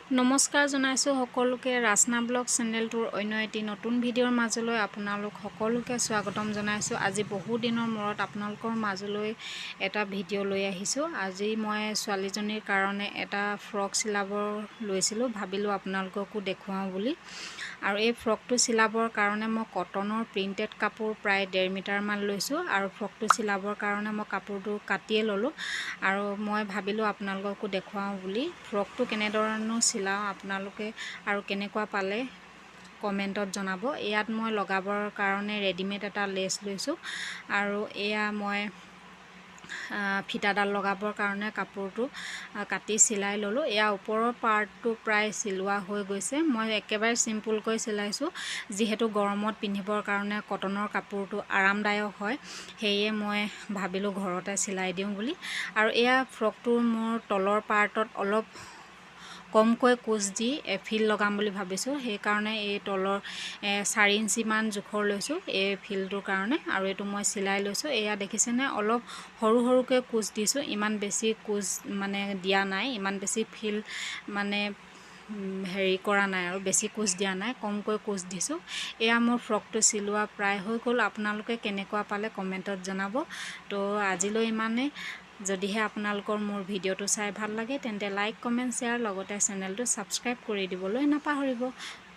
নমস্কাৰ জনাইছো সকলোকে ৰাচনা ব্লগ চেনেলটোৰ অন্য এটি নতুন ভিডিঅ'ৰ মাজলৈ আপোনালোক সকলোকে স্বাগতম জনাইছো। আজি বহু দিনৰ মূৰত আপোনালোকৰ মাজলৈ এটা ভিডিঅ' লৈ আহিছো। আজি মই ছোৱালীজনীৰ কাৰণে এটা ফ্ৰক চিলাব লৈছিলো, ভাবিলো আপোনালোককো দেখুৱাও বুলি। আৰু এই ফ্ৰকটো চিলাবৰ কাৰণে মই কটনৰ প্ৰিন্টেড কাপোৰ প্ৰায় 1.5 মিটাৰ মান লৈছো আৰু ফ্ৰকটো চিলাবৰ কাৰণে মই কাপোৰটো কাটিয়ে ললো আৰু মই ভাবিলো আপোনালোককো দেখুৱাও বুলি। ফ্ৰকটো কেনেধৰণে চিলাও আপোনালোকে আৰু কেনেকুৱা পালে কমেন্টত জনাব। ইয়াত মই লগাবৰ কাৰণে ৰেডিমেড এটা লেছ লৈছো আৰু এয়া মই ফিটাডাল লগাবৰ কাৰণে কাপোৰটো কাটি চিলাই ললো। এয়া ওপৰৰ পাৰ্টটো প্ৰায় চিলোৱা হৈ গৈছে। মই একেবাৰে সিম্পলকৈ চিলাইছো, যিহেতু গৰমত পিন্ধিবৰ কাৰণে কটনৰ কাপোৰটো আৰামদায়ক হয়, সেয়ে মই ভাবিলো ঘৰতে চিলাই দিওঁ বুলি। আৰু এয়া ফ্ৰকটোৰ মোৰ তলৰ পাৰ্টত অলপ কমকৈ কোচ দি ফিল লগাম বুলি ভাবিছো। সেই কাৰণে এই তলৰ 4 ইঞ্চি মান জোখৰ লৈছো এই ফিলটোৰ কাৰণে আৰু এইটো মই চিলাই লৈছো। এয়া দেখিছেনে, অলপ সৰু সৰুকৈ কোচ দিছো, ইমান বেছি কোচ মানে দিয়া নাই, ইমান বেছি ফিল মানে হেৰি কৰা নাই আৰু বেছি কোচ দিয়া নাই, কমকৈ কোচ দিছো। এয়া মোৰ ফ্ৰকটো চিলোৱা প্ৰায় হৈ গ'ল। আপোনালোকে কেনেকুৱা পালে কমেন্টত জনাব। তো আজিলৈ ইমানে। যদিহে আপোনালোকৰ মোৰ ভিডিঅ'টো চাই ভাল লাগে তেন্তে লাইক কমেন্ট শ্বেয়াৰ লগতে চেনেলটো সাবস্ক্ৰাইব কৰি দিবলৈ নাপাহৰিব।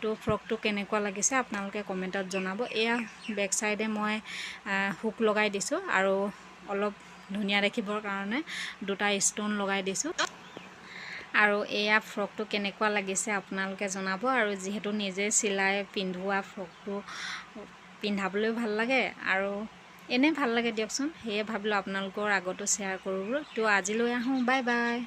তো ফ্ৰকটো কেনেকুৱা লাগিছে আপোনালোকে কমেন্টত জনাব। এয়া বেক সাইডে মই হুক লগাই দিছো আৰু অলপ ধুনীয়া দেখিবৰ কাৰণে দুটা ষ্টোন লগাই দিছো। আৰু এয়া ফ্ৰকটো কেনেকুৱা লাগিছে আপোনালোকে জনাব। আৰু যিহেতু নিজে চিলাই পিন্ধোৱা ফ্ৰকটো পিন্ধাবলৈ ভাল লাগে আৰু এনে ভাল লাগে দিয়কচোন, সেয়ে ভাবিলো আপোনালোকৰ আগতো শ্বেয়াৰ কৰোঁ। তো আজিলৈ আহোঁ, বাই বাই।